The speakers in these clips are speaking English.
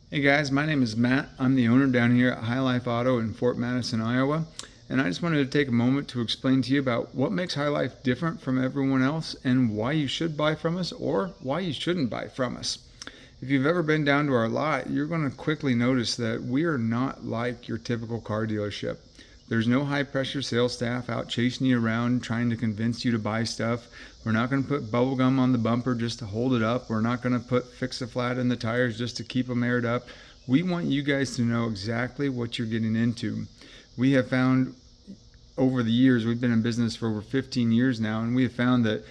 Hey guys, my name is Matt. I'm the owner down here at High Life Auto in Fort Madison, Iowa. And I just wanted to take a moment to explain to you about what makes High Life different from everyone else and why you should buy from us or why you shouldn't buy from us. If you've ever been down to our lot, you're going to quickly notice that we are not like your typical car dealership. There's no high pressure sales staff out chasing you around trying to convince you to buy stuff. We're not going to put bubble gum on the bumper just to hold it up. We're not going to put Fix-A-Flat in the tires just to keep them aired up. We want you guys to know exactly what you're getting into. We have found over the years, we've been in business for over 15 years now, and we have found that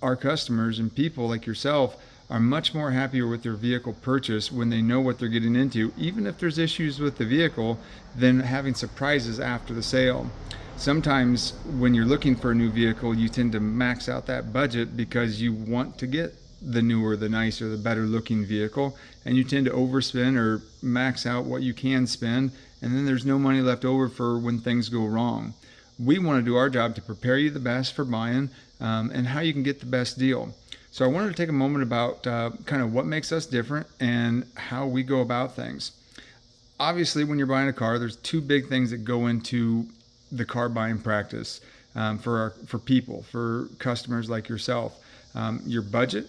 our customers and people like yourself are much more happier with their vehicle purchase when they know what they're getting into, even if there's issues with the vehicle, than having surprises after the sale. Sometimes when you're looking for a new vehicle, you tend to max out that budget because you want to get the newer, the nicer, the better looking vehicle, and you tend to overspend or max out what you can spend, and then there's no money left over for when things go wrong. We want to do our job to prepare you the best for buying and how you can get the best deal. So I wanted to take a moment about kind of what makes us different and how we go about things. Obviously, when you're buying a car, there's two big things that go into the car buying practice for people, for customers like yourself. Your budget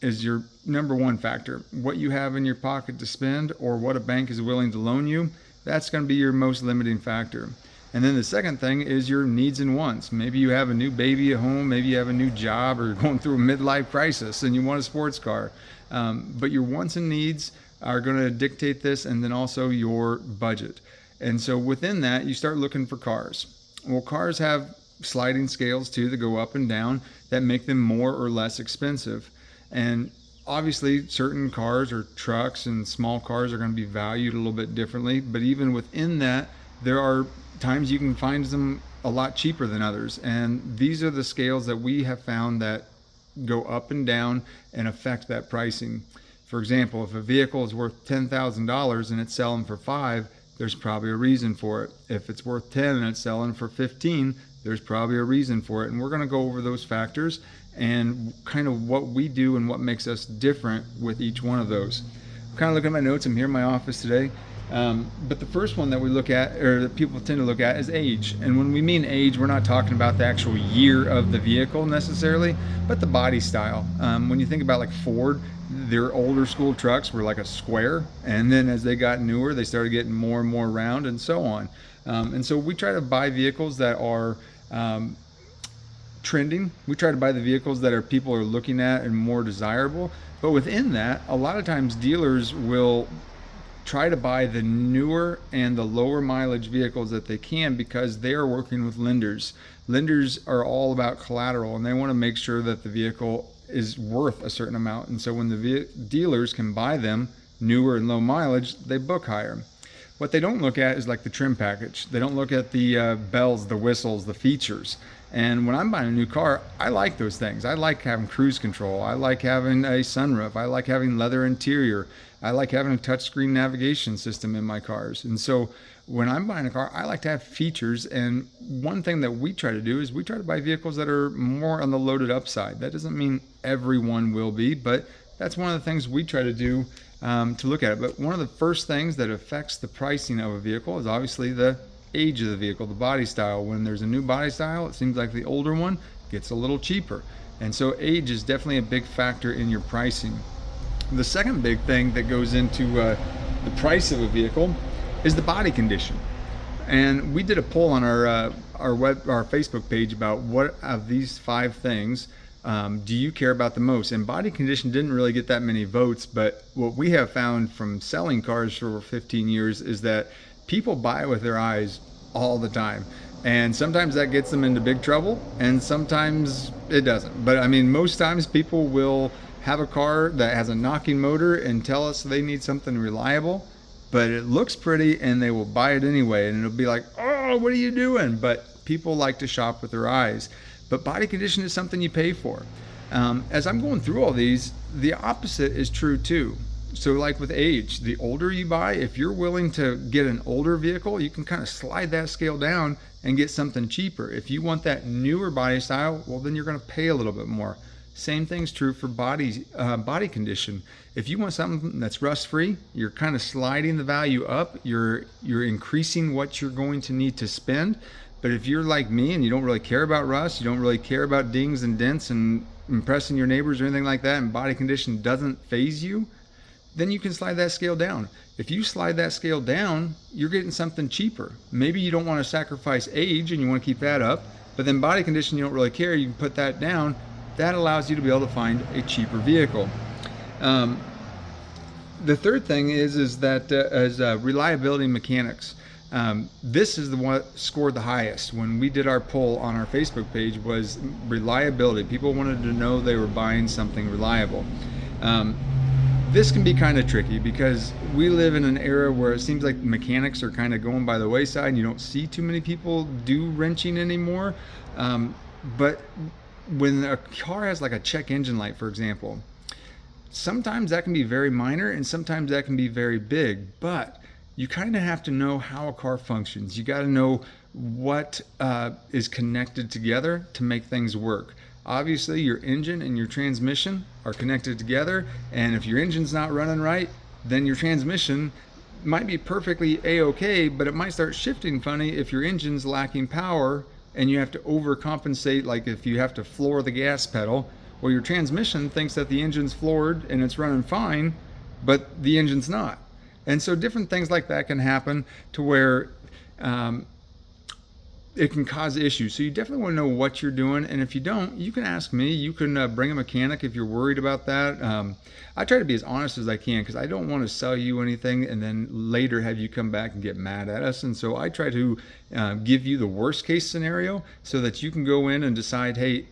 is your number one factor. What you have in your pocket to spend or what a bank is willing to loan you, that's going to be your most limiting factor. And then the second thing is your needs and wants. Maybe you have a new baby at home, maybe you have a new job or going through a midlife crisis and you want a sports car. But your wants and needs are going to dictate this, and then also your budget. And so within that, you start looking for cars. Well, cars have sliding scales too that go up and down that make them more or less expensive. And obviously certain cars or trucks and small cars are going to be valued a little bit differently, but even within that, there are times you can find them a lot cheaper than others. And these are the scales that we have found that go up and down and affect that pricing. For example, if a vehicle is worth $10,000 and it's selling for $5,000, there's probably a reason for it. If it's worth $10,000 and it's selling for $15,000, there's probably a reason for it. And we're going to go over those factors and kind of what we do and what makes us different with each one of those. I'm kind of looking at my notes. I'm here in my office today. But the first one that we look at, or that people tend to look at, is age. And when we mean age, we're not talking about the actual year of the vehicle necessarily, but the body style. When you think about like Ford, their older school trucks were like a square, and then as they got newer, they started getting more and more round, and so on. And so we try to buy vehicles that are trending. We try to buy the vehicles that people are looking at and more desirable. But within that, a lot of times dealers will try to buy the newer and the lower mileage vehicles that they can because they are working with lenders. Lenders are all about collateral, and they want to make sure that the vehicle is worth a certain amount. And so when the dealers can buy them newer and low mileage, they book higher. What they don't look at is like the trim package. They don't look at the bells, the whistles, the features. And when I'm buying a new car, I like those things. I like having cruise control. I like having a sunroof. I like having leather interior. I like having a touchscreen navigation system in my cars. And so when I'm buying a car, I like to have features. And one thing that we try to do is we try to buy vehicles that are more on the loaded up side. That doesn't mean everyone will be, but that's one of the things we try to do to look at it. But one of the first things that affects the pricing of a vehicle is obviously the age of the vehicle, the body style. When there's a new body style, it seems like the older one gets a little cheaper. And so age is definitely a big factor in your pricing. The second big thing that goes into the price of a vehicle is the body condition. And we did a poll on our Facebook page about what of these 5 things do you care about the most? And body condition didn't really get that many votes, but what we have found from selling cars for over 15 years is that people buy with their eyes all the time. And sometimes that gets them into big trouble, and sometimes it doesn't. But I mean, most times people will have a car that has a knocking motor and tell us they need something reliable, but it looks pretty and they will buy it anyway. And it'll be like, oh, what are you doing? But people like to shop with their eyes. But body condition is something you pay for. As I'm going through all these, the opposite is true too. So like with age, the older you buy, if you're willing to get an older vehicle, you can kind of slide that scale down and get something cheaper. If you want that newer body style, well, then you're going to pay a little bit more. Same thing's true for body condition. If you want something that's rust free, you're kind of sliding the value up. You're increasing what you're going to need to spend. But if you're like me and you don't really care about rust, you don't really care about dings and dents and impressing your neighbors or anything like that, and body condition doesn't faze you, then you can slide that scale down. If you slide that scale down, you're getting something cheaper. Maybe you don't want to sacrifice age and you want to keep that up, but then body condition, you don't really care. You can put that down. That allows you to be able to find a cheaper vehicle. The third thing is that reliability mechanics. This is the one that scored the highest when we did our poll on our Facebook page, was reliability. People wanted to know they were buying something reliable. This can be kind of tricky because we live in an era where it seems like mechanics are kind of going by the wayside and you don't see too many people do wrenching anymore. But when a car has like a check engine light, for example, sometimes that can be very minor and sometimes that can be very big, but you kind of have to know how a car functions. You got to know what is connected together to make things work. Obviously, your engine and your transmission are connected together, and if your engine's not running right, then your transmission might be perfectly a-okay, but it might start shifting funny if your engine's lacking power and you have to overcompensate, like if you have to floor the gas pedal. Well, your transmission thinks that the engine's floored and it's running fine, but the engine's not. And so different things like that can happen to where it can cause issues. So you definitely want to know what you're doing. And if you don't, you can ask me. You can bring a mechanic if you're worried about that. I try to be as honest as I can because I don't want to sell you anything and then later have you come back and get mad at us. And so I try to give you the worst case scenario so that you can go in and decide, hey,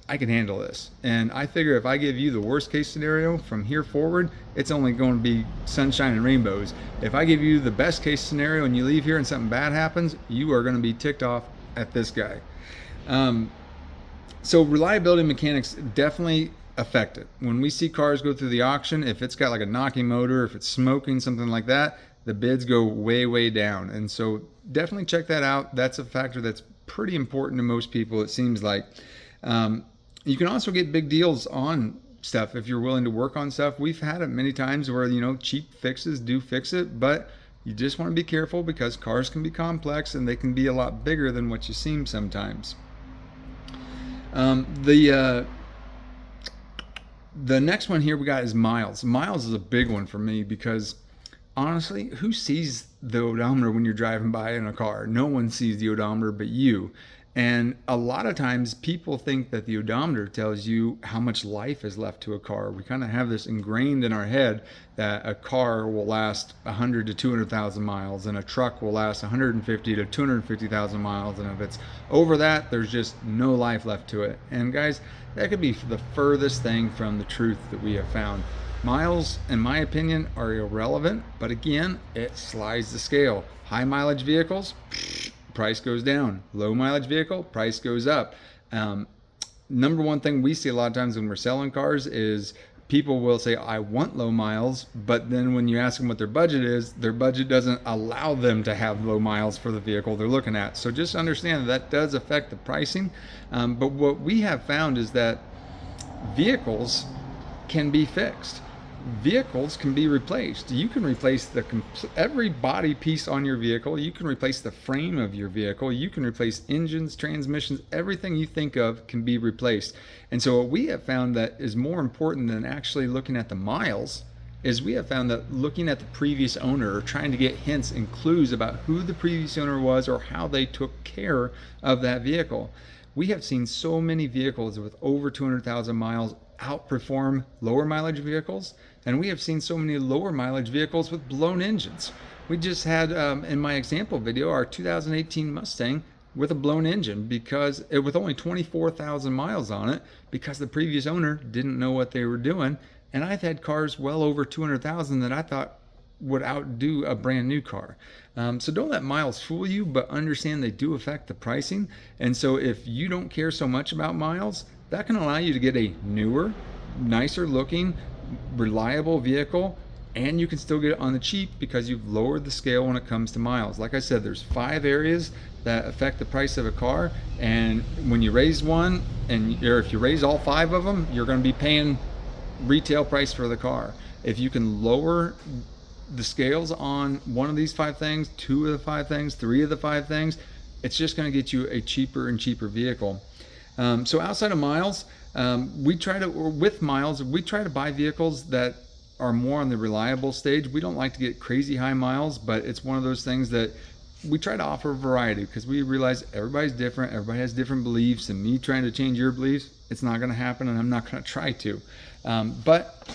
I can handle this. And I figure if I give you the worst case scenario from here forward, it's only going to be sunshine and rainbows. If I give you the best case scenario and you leave here and something bad happens, you are going to be ticked off at this guy. So reliability mechanics definitely affect it. When we see cars go through the auction, if it's got like a knocking motor, if it's smoking, something like that, the bids go way, way down. And so definitely check that out. That's a factor that's pretty important to most people, it seems like. You can also get big deals on stuff if you're willing to work on stuff. We've had it many times where, cheap fixes do fix it, but you just want to be careful because cars can be complex and they can be a lot bigger than what you seem sometimes. The next one here we got is miles. Miles is a big one for me because honestly, who sees the odometer when you're driving by in a car? No one sees the odometer but you. And a lot of times people think that the odometer tells you how much life is left to a car. We kind of have this ingrained in our head that a car will last 100 to 200,000 miles and a truck will last 150 to 250,000 miles. And if it's over that, there's just no life left to it. And guys, that could be the furthest thing from the truth that we have found. Miles, in my opinion, are irrelevant, but again, it slides the scale. High mileage vehicles, price goes down. Low mileage vehicle, price goes up. Number one thing we see a lot of times when we're selling cars is people will say, I want low miles, but then when you ask them what their budget is, their budget doesn't allow them to have low miles for the vehicle they're looking at. So just understand that does affect the pricing. But what we have found is that vehicles can be fixed. Vehicles can be replaced. You can replace every body piece on your vehicle. You can replace the frame of your vehicle. You can replace engines, transmissions, everything you think of can be replaced. And so what we have found that is more important than actually looking at the miles is we have found that looking at the previous owner or trying to get hints and clues about who the previous owner was or how they took care of that vehicle. We have seen so many vehicles with over 200,000 miles outperform lower mileage vehicles, and we have seen so many lower mileage vehicles with blown engines. We just had in my example video our 2018 Mustang with a blown engine because with only 24,000 miles on it, because the previous owner didn't know what they were doing. And I've had cars well over 200,000 that I thought would outdo a brand new car. So don't let miles fool you, but understand they do affect the pricing. And so if you don't care so much about miles, that can allow you to get a newer, nicer looking, reliable vehicle and you can still get it on the cheap because you've lowered the scale when it comes to miles. Like I said, there's 5 areas that affect the price of a car, and when you raise one, or if you raise all 5 of them, you're going to be paying retail price for the car. If you can lower the scales on one of these 5 things, 2 of the 5 things, 3 of the 5 things, it's just going to get you a cheaper and cheaper vehicle. So outside of miles, we try to buy vehicles that are more on the reliable stage. We don't like to get crazy high miles, but it's one of those things that we try to offer variety because we realize everybody's different, everybody has different beliefs, and me trying to change your beliefs, it's not going to happen, and I'm not going to try to. But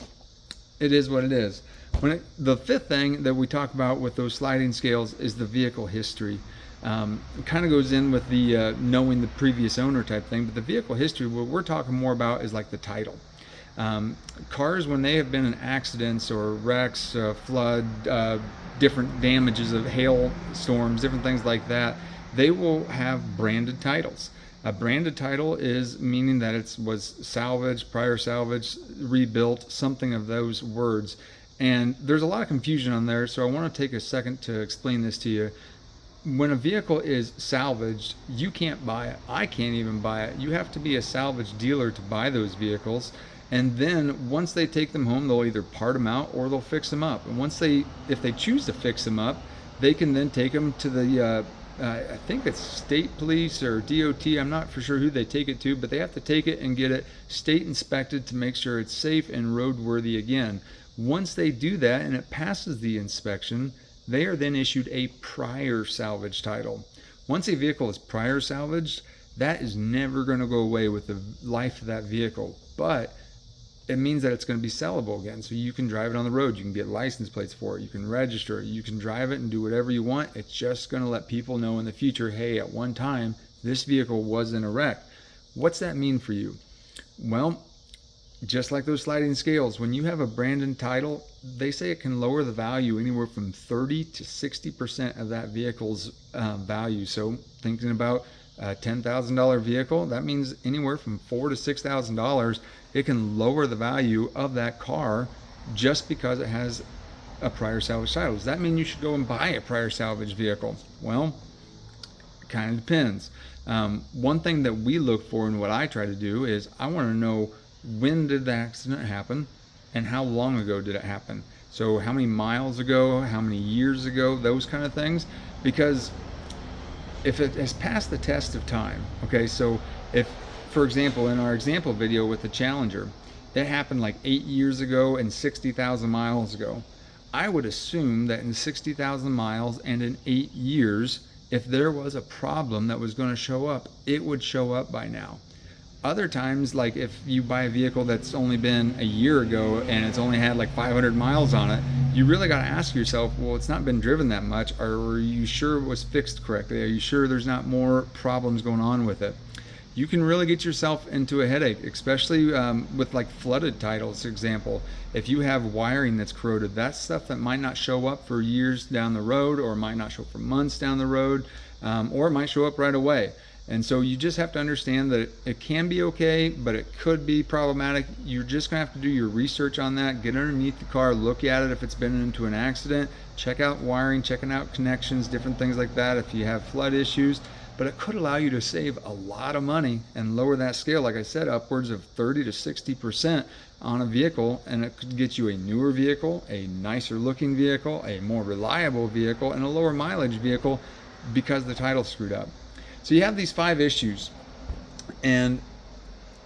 it is what it is. The 5th thing that we talk about with those sliding scales is the vehicle history. It kind of goes in with the knowing the previous owner type thing, but the vehicle history, what we're talking more about is like the title. Cars, when they have been in accidents or wrecks, flood, different damages of hail storms, different things like that, they will have branded titles. A branded title is meaning that it was salvaged, prior salvaged, rebuilt, something of those words. And there's a lot of confusion on there, so I want to take a second to explain this to you. When a vehicle is salvaged, you can't buy it. I can't even buy it. You have to be a salvage dealer to buy those vehicles. And then once they take them home, they'll either part them out or they'll fix them up. And if they choose to fix them up, they can then take them to the, I think it's state police or DOT. I'm not for sure who they take it to, but they have to take it and get it state inspected to make sure it's safe and roadworthy again. Once they do that and it passes the inspection, they are then issued a prior salvage title. Once a vehicle is prior salvaged, that is never going to go away with the life of that vehicle. But it means that it's going to be sellable again. So you can drive it on the road. You can get license plates for it. You can register it. You can drive it and do whatever you want. It's just going to let people know in the future, hey, at one time, this vehicle was in a wreck. What's that mean for you? Well, just like those sliding scales, when you have a branded title, they say it can lower the value anywhere from 30 to 60% of that vehicle's value. So thinking about a $10,000 vehicle, that means anywhere from $4,000 to $6,000. It can lower the value of that car just because it has a prior salvage title. Does that mean you should go and buy a prior salvage vehicle? Well, it kind of depends. One thing that we look for and what I try to do is I want to know, when did the accident happen and how long ago did it happen? So how many miles ago, how many years ago, those kind of things. Because if it has passed the test of time, okay, so if, for example, in our example video with the Challenger, it happened like 8 years ago and 60,000 miles ago. I would assume that in 60,000 miles and in 8 years, if there was a problem that was going to show up, it would show up by now. Other times, like if you buy a vehicle that's only been a year ago and it's only had like 500 miles on it, you really got to ask yourself, well, it's not been driven that much. Are you sure it was fixed correctly? Are you sure there's not more problems going on with it? You can really get yourself into a headache, especially with like flooded titles, for example. If you have wiring that's corroded, that's stuff that might not show up for years down the road, or might not show up for months down the road, or it might show up right away. And so you just have to understand that it can be okay, but it could be problematic. You're just gonna have to do your research on that, get underneath the car, look at it if it's been into an accident, check out wiring, checking out connections, different things like that if you have flood issues. But it could allow you to save a lot of money and lower that scale, like I said, upwards of 30 to 60% on a vehicle, and it could get you a newer vehicle, a nicer looking vehicle, a more reliable vehicle, and a lower mileage vehicle because the title screwed up. So you have these 5 issues, and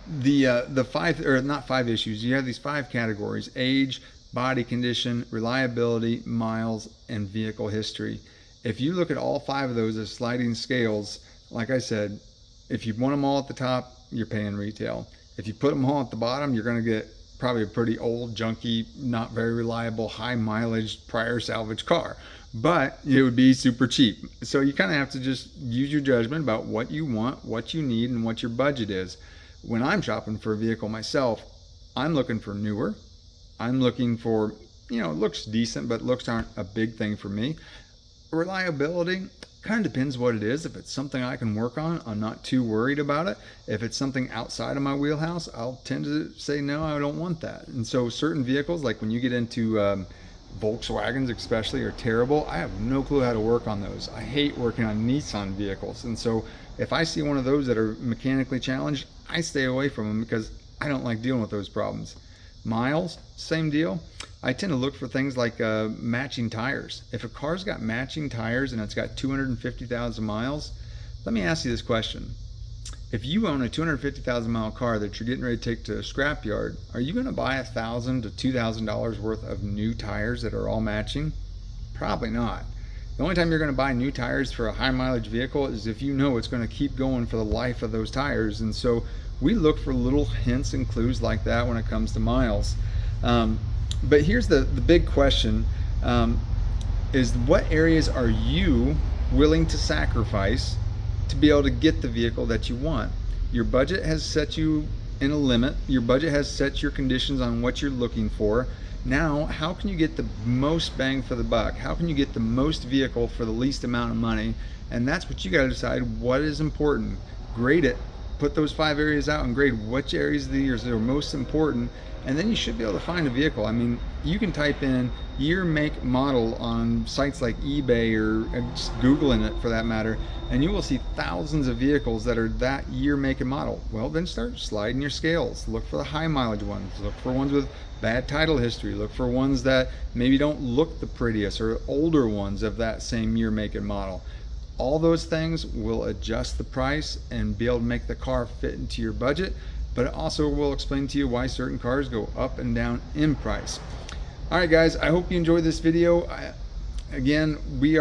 the 5, or not 5 issues, you have these 5 categories: age, body condition, reliability, miles, and vehicle history. If you look at all 5 of those as sliding scales, like I said, if you want them all at the top, you're paying retail. If you put them all at the bottom, you're going to get probably a pretty old, junky, not very reliable, high mileage, prior salvage car. But it would be super cheap. So you kind of have to just use your judgment about what you want, what you need, and what your budget is. When I'm shopping for a vehicle myself, I'm looking for newer. I'm looking for, it looks decent, but looks aren't a big thing for me. Reliability kind of depends what it is. If it's something I can work on, I'm not too worried about it. If it's something outside of my wheelhouse, I'll tend to say, no, I don't want that. And so certain vehicles, like when you get into Volkswagens especially are terrible. I have no clue how to work on those. I hate working on Nissan vehicles. And so if I see one of those that are mechanically challenged, I stay away from them because I don't like dealing with those problems. Miles, same deal. I tend to look for things like matching tires. If a car's got matching tires and it's got 250,000 miles, let me ask you this question. If you own a 250,000 mile car that you're getting ready to take to a scrapyard, are you going to buy $1,000 to $2,000 worth of new tires that are all matching? Probably not. The only time you're going to buy new tires for a high mileage vehicle is if you know it's going to keep going for the life of those tires. And so we look for little hints and clues like that when it comes to miles. But here's the big question, is what areas are you willing to sacrifice to be able to get the vehicle that you want? Your budget has set you in a limit. Your budget has set your conditions on what you're looking for. Now, how can you get the most bang for the buck? How can you get the most vehicle for the least amount of money? And that's what you got to decide. What is important? Grade it. Put those 5 areas out and grade which areas of these are most important, and then you should be able to find a vehicle. I mean, you can type in year, make, model on sites like eBay or just Googling it for that matter, and you will see thousands of vehicles that are that year, make, and model. Well, then start sliding your scales. Look for the high mileage ones. Look for ones with bad title history. Look for ones that maybe don't look the prettiest, or older ones of that same year, make, and model. All those things will adjust the price and be able to make the car fit into your budget, but it also will explain to you why certain cars go up and down in price. All right, guys, I hope you enjoyed this video. Again, we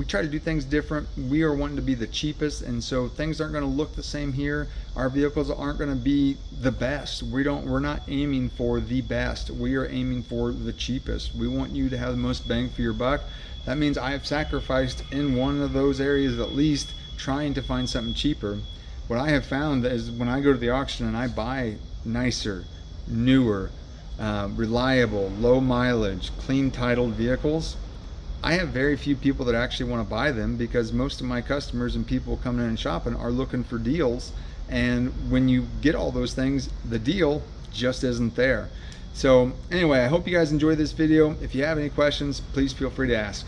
try to do things different. We are wanting to be the cheapest, and so things aren't going to look the same here. Our vehicles aren't going to be the best. We're not aiming for the best. We are aiming for the cheapest. We want you to have the most bang for your buck. That means I have sacrificed in one of those areas at least, trying to find something cheaper. What I have found is when I go to the auction and I buy nicer, newer, reliable, low mileage, clean titled vehicles, I have very few people that actually want to buy them, because most of my customers and people coming in and shopping are looking for deals. And when you get all those things, the deal just isn't there. So anyway, I hope you guys enjoyed this video. If you have any questions, please feel free to ask.